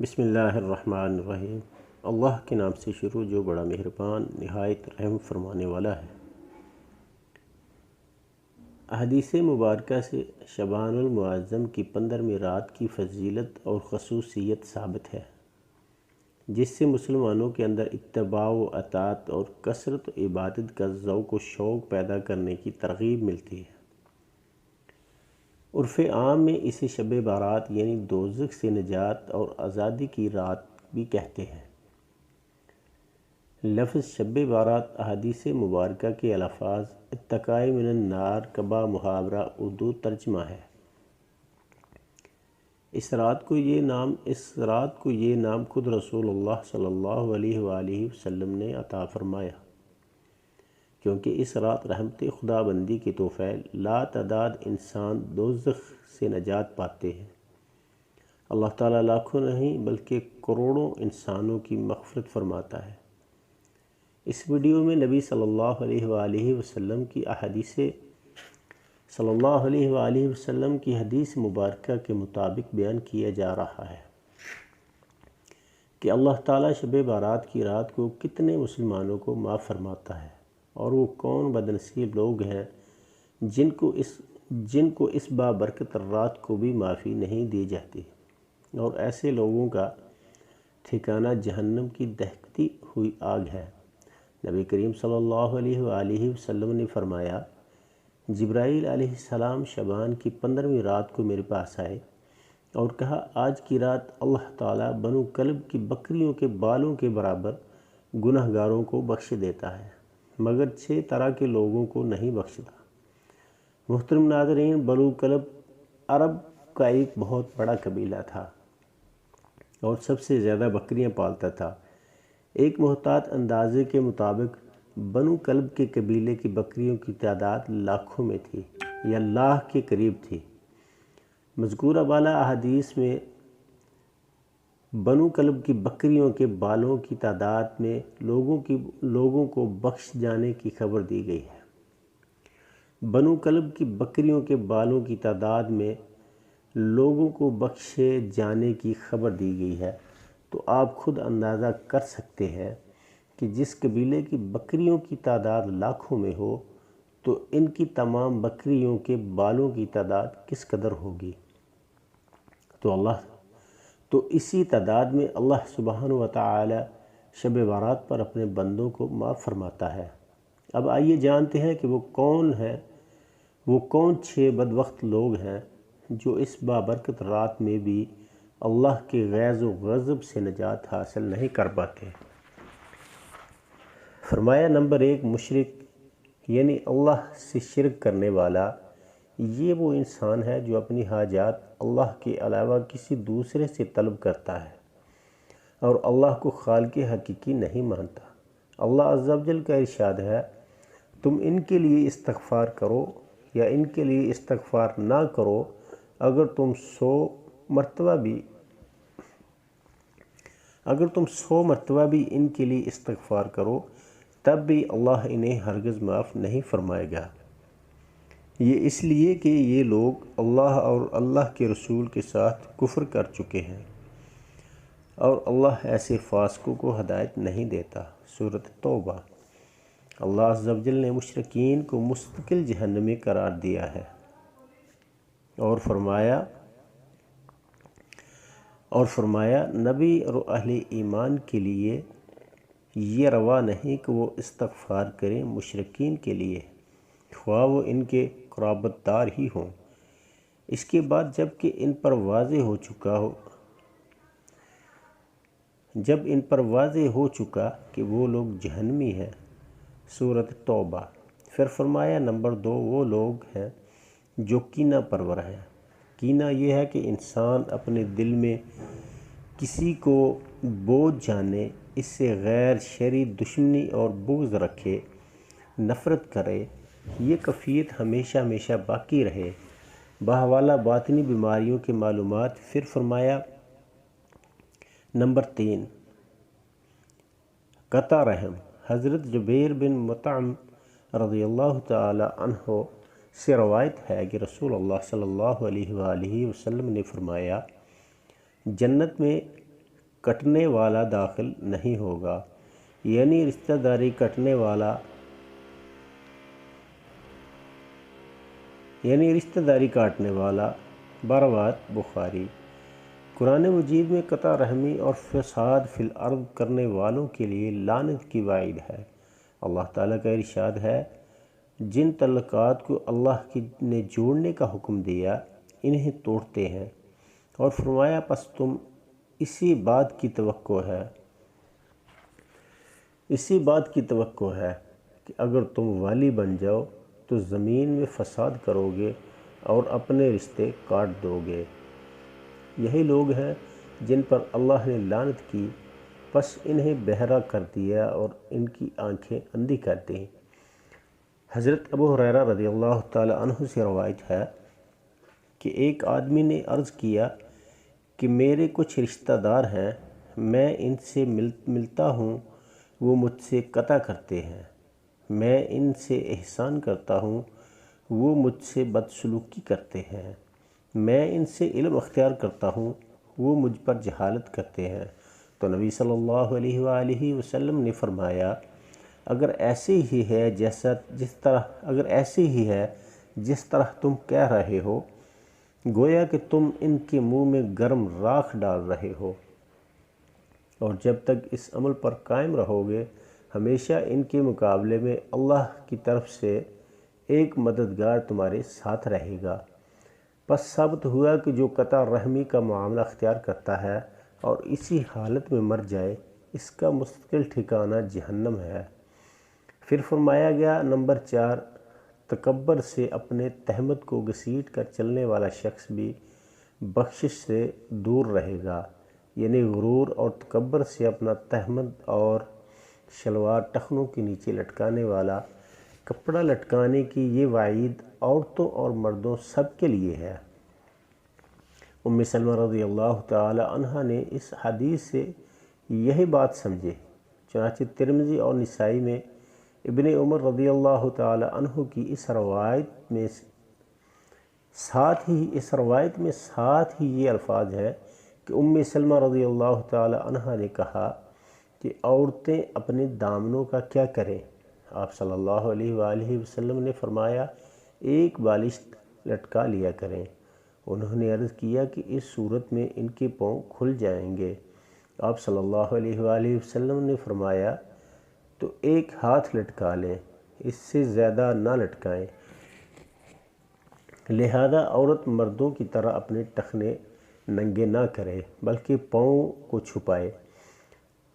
بسم اللہ الرحمن الرحیم۔ اللہ کے نام سے شروع جو بڑا مہربان نہایت رحم فرمانے والا ہے۔ احادیث مبارکہ سے شعبان المعظم کی 15ویں رات کی فضیلت اور خصوصیت ثابت ہے، جس سے مسلمانوں کے اندر اتباع و اطاعت اور کثرت و عبادت کا ذوق و شوق پیدا کرنے کی ترغیب ملتی ہے۔ عرف عام میں اسے شب بارات یعنی دوزخ سے نجات اور آزادی کی رات بھی کہتے ہیں۔ لفظ شب بارات احادیث مبارکہ کے الفاظ اتقاء من النار کا محاورہ اردو ترجمہ ہے۔ اس رات کو یہ نام خود رسول اللہ صلی اللہ علیہ وآلہ وسلم نے عطا فرمایا، کیونکہ اس رات رحمت خدا بندی کے توفیل لا تعداد انسان دوزخ سے نجات پاتے ہیں۔ اللہ تعالیٰ لاکھوں نہیں بلکہ کروڑوں انسانوں کی مغفرت فرماتا ہے۔ اس ویڈیو میں نبی صلی اللہ علیہ وآلہ وسلم کی حدیث مبارکہ کے مطابق بیان کیا جا رہا ہے کہ اللہ تعالیٰ شب بارات کی رات کو کتنے مسلمانوں کو معاف فرماتا ہے، اور وہ کون بدنصیب لوگ ہیں جن کو اس بابرکت رات کو بھی معافی نہیں دی جاتی، اور ایسے لوگوں کا ٹھکانہ جہنم کی دہکتی ہوئی آگ ہے۔ نبی کریم صلی اللہ علیہ وآلہ وسلم نے فرمایا، جبرائیل علیہ السلام شعبان کی 15ویں رات کو میرے پاس آئے اور کہا، آج کی رات اللہ تعالیٰ بنو کلب کی بکریوں کے بالوں کے برابر گناہ گاروں کو بخش دیتا ہے، مگر 6 طرح کے لوگوں کو نہیں بخشتا۔ محترم ناظرین، بنو کلب عرب کا ایک بہت بڑا قبیلہ تھا اور سب سے زیادہ بکریاں پالتا تھا۔ ایک محتاط اندازے کے مطابق بنو کلب کے قبیلے کی بکریوں کی تعداد لاکھوں میں تھی یا لاکھ کے قریب تھی۔ مذکورہ بالا احادیث میں بنو کلب کی بکریوں کے بالوں کی تعداد میں لوگوں کو بخش جانے کی خبر دی گئی ہے۔ بنو کلب کی بکریوں کے بالوں کی تعداد میں لوگوں کو بخشے جانے کی خبر دی گئی ہے، تو آپ خود اندازہ کر سکتے ہیں کہ جس قبیلے کی بکریوں کی تعداد لاکھوں میں ہو تو ان کی تمام بکریوں کے بالوں کی تعداد کس قدر ہوگی۔ تو اسی تعداد میں اللہ سبحانہ وتعالی شب بارات پر اپنے بندوں کو معاف فرماتا ہے۔ اب آئیے جانتے ہیں کہ وہ کون 6 بدبخت لوگ ہیں جو اس بابرکت رات میں بھی اللہ کے غیظ و غضب سے نجات حاصل نہیں کر پاتے۔ فرمایا، نمبر 1، مشرک یعنی اللہ سے شرک کرنے والا۔ یہ وہ انسان ہے جو اپنی حاجات اللہ کے علاوہ کسی دوسرے سے طلب کرتا ہے اور اللہ کو خالق حقیقی نہیں مانتا۔ اللہ عز و جل کا ارشاد ہے، تم ان کے لیے استغفار کرو یا ان کے لیے استغفار نہ کرو، اگر تم 100 مرتبہ بھی ان کے لیے استغفار کرو تب بھی اللہ انہیں ہرگز معاف نہیں فرمائے گا۔ یہ اس لیے کہ یہ لوگ اللہ اور اللہ کے رسول کے ساتھ کفر کر چکے ہیں، اور اللہ ایسے فاسقوں کو ہدایت نہیں دیتا۔ سورۃ توبہ۔ اللہ عز و جل نے مشرکین کو مستقل جہنمی قرار دیا ہے اور فرمایا نبی اور اہل ایمان کے لیے یہ روا نہیں کہ وہ استغفار کریں مشرکین کے لیے، خواہ وہ ان کے قرابت دار ہی ہوں۔ اس کے بعد جب ان پر واضح ہو چکا کہ وہ لوگ جہنمی ہیں۔ سورۃ توبہ۔ پھر فرمایا، نمبر 2، وہ لوگ ہیں جو کینہ پرور ہیں۔ کینہ یہ ہے کہ انسان اپنے دل میں کسی کو بوجھ جانے، اس سے غیر شرعی دشمنی اور بغض رکھے، نفرت کرے، یہ کیفیت ہمیشہ باقی رہے، بحوالہ باطنی بیماریوں کی معلومات۔ پھر فرمایا، نمبر 3، قطع رحم۔ حضرت جبیر بن مطعم رضی اللہ تعالی عنہ سے روایت ہے کہ رسول اللہ صلی اللہ علیہ وآلہ وسلم نے فرمایا، جنت میں کٹنے والا داخل نہیں ہوگا، یعنی رشتہ داری کٹنے والا رشتہ داری کاٹنے والا۔ بروایت بخاری۔ قرآن مجید میں قطع رحمی اور فساد فی الارض کرنے والوں کے لیے لعنت کی وعید ہے۔ اللہ تعالیٰ کا ارشاد ہے، جن تعلقات کو اللہ نے جوڑنے کا حکم دیا انہیں توڑتے ہیں، اور فرمایا پس تم اسی بات کی توقع ہے کہ اگر تم والی بن جاؤ تو زمین میں فساد کرو گے اور اپنے رشتے کاٹ دو گے۔ یہی لوگ ہیں جن پر اللہ نے لعنت کی، پس انہیں بہرا کر دیا اور ان کی آنکھیں اندھی کر دیں۔ حضرت ابو ہریرہ رضی اللہ تعالی عنہ سے روایت ہے کہ ایک آدمی نے عرض کیا کہ میرے کچھ رشتہ دار ہیں، میں ان سے ملتا ہوں، وہ مجھ سے قطع کرتے ہیں، میں ان سے احسان کرتا ہوں، وہ مجھ سے بدسلوکی کرتے ہیں، میں ان سے علم اختیار کرتا ہوں، وہ مجھ پر جہالت کرتے ہیں۔ تو نبی صلی اللہ علیہ وآلہ وسلم نے فرمایا، اگر ایسے ہی ہے جس طرح تم کہہ رہے ہو، گویا کہ تم ان کے منہ میں گرم راکھ ڈال رہے ہو، اور جب تک اس عمل پر قائم رہو گے ہمیشہ ان کے مقابلے میں اللہ کی طرف سے ایک مددگار تمہارے ساتھ رہے گا۔ پس ثابت ہوا کہ جو قطع رحمی کا معاملہ اختیار کرتا ہے اور اسی حالت میں مر جائے، اس کا مستقل ٹھکانہ جہنم ہے۔ پھر فرمایا گیا، نمبر 4، تکبر سے اپنے تہمت کو گھسیٹ کر چلنے والا شخص بھی بخشش سے دور رہے گا، یعنی غرور اور تکبر سے اپنا تہمت اور شلوار ٹخنوں کے نیچے لٹکانے والا کپڑا لٹکانے کی یہ وعید عورتوں اور مردوں سب کے لیے ہے۔ ام سلمہ رضی اللہ تعالی عنہ نے اس حدیث سے یہی بات سمجھی، چنانچہ ترمذی اور نسائی میں ابن عمر رضی اللہ تعالی عنہ کی اس روایت میں ساتھ ہی یہ الفاظ ہیں کہ ام سلمہ رضی اللہ تعالی عنہ نے کہا کہ عورتیں اپنے دامنوں کا کیا کریں؟ آپ صلی اللہ علیہ وآلہ وسلم نے فرمایا، ایک بالشت لٹکا لیا کریں۔ انہوں نے عرض کیا کہ اس صورت میں ان کے پاؤں کھل جائیں گے۔ آپ صلی اللہ علیہ وآلہ وسلم نے فرمایا، تو ایک ہاتھ لٹکا لیں، اس سے زیادہ نہ لٹکائیں۔ لہذا عورت مردوں کی طرح اپنے ٹخنے ننگے نہ کرے بلکہ پاؤں کو چھپائے،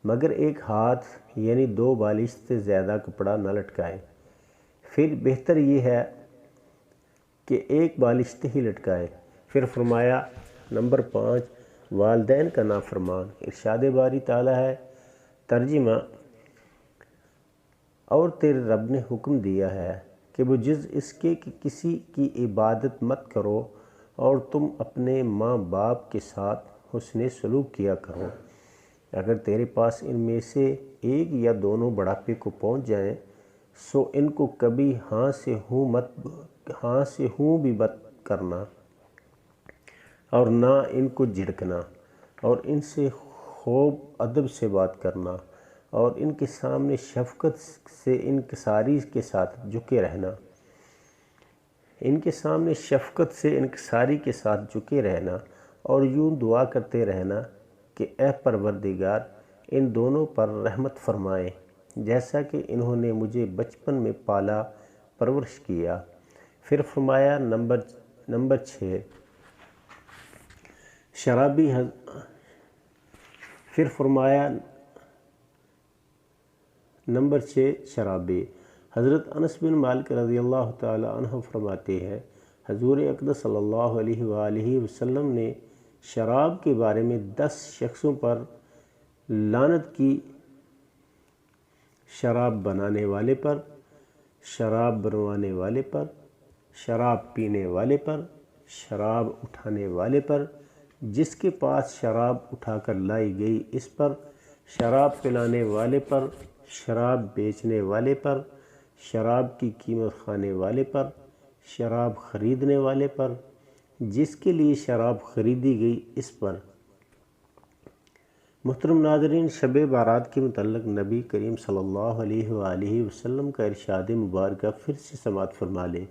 مگر ایک ہاتھ یعنی 2 بالشت سے زیادہ کپڑا نہ لٹکائے۔ پھر بہتر یہ ہے کہ ایک بالشت ہی لٹکائے۔ پھر فرمایا، نمبر 5، والدین کا نافرمان۔ ارشاد باری تعالیٰ ہے، ترجمہ، اور تیرے رب نے حکم دیا ہے کہ بجز اس کے کہ کسی کی عبادت مت کرو، اور تم اپنے ماں باپ کے ساتھ حسن سلوک کیا کرو۔ اگر تیرے پاس ان میں سے ایک یا دونوں بڑھاپے کو پہنچ جائیں، سو ان کو کبھی ہاں سے ہوں بھی مت کرنا، اور نہ ان کو جھڑکنا، اور ان سے خوب ادب سے بات کرنا، اور ان کے سامنے شفقت سے انکساری کے ساتھ جھکے رہنا، اور یوں دعا کرتے رہنا کہ اے پروردگار ان دونوں پر رحمت فرمائے، جیسا کہ انہوں نے مجھے بچپن میں پالا پرورش کیا۔ پھر فرمایا، نمبر 6، شرابی۔ حضرت انس بن مالک رضی اللہ تعالی عنہ فرماتے ہیں، حضور اقدس صلی اللہ علیہ وآلہ وسلم نے شراب کے بارے میں 10 شخصوں پر لعنت کی، شراب بنانے والے پر، شراب بنوانے والے پر، شراب پینے والے پر، شراب اٹھانے والے پر، جس کے پاس شراب اٹھا کر لائی گئی اس پر، شراب پلانے والے پر، شراب بیچنے والے پر، شراب کی قیمت کھانے والے پر، شراب خریدنے والے پر، جس کے لیے شراب خریدی گئی اس پر، محترم ناظرین، شب بارات کے متعلق نبی کریم صلی اللہ علیہ وآلہ وسلم کا ارشاد مبارکہ پھر سے سماعت فرما لیں۔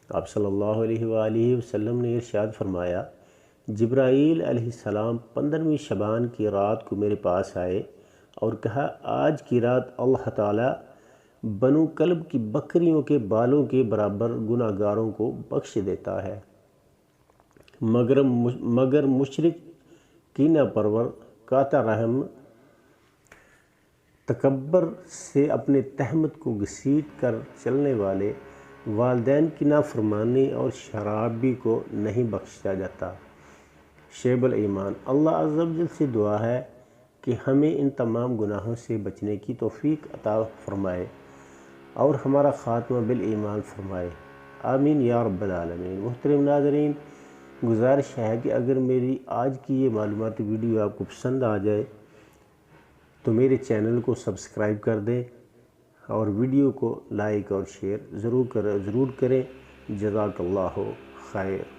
آپ صلی اللہ علیہ وآلہ وسلم نے ارشاد فرمایا، جبرائیل علیہ السلام 15ویں شعبان کی رات کو میرے پاس آئے اور کہا، آج کی رات اللہ تعالیٰ بنو کلب کی بکریوں کے بالوں کے برابر گناہ گاروں کو بخش دیتا ہے، مگر مشرک، کینہ پرور، قاطع رحم، تکبر سے اپنے تہمت کو گھسیٹ کر چلنے والے، والدین کی نافرمانی اور شرابی کو نہیں بخشا جاتا۔ شعب الایمان، اللہ عز و جل سے دعا ہے کہ ہمیں ان تمام گناہوں سے بچنے کی توفیق عطا فرمائے اور ہمارا خاتمہ بالایمان فرمائے، آمین یا رب العالمین۔ محترم ناظرین، گزارش ہے کہ اگر میری آج کی یہ معلوماتی ویڈیو آپ کو پسند آ جائے تو میرے چینل کو سبسکرائب کر دیں اور ویڈیو کو لائک اور شیئر ضرور کریں۔ جزاک اللہ خیر۔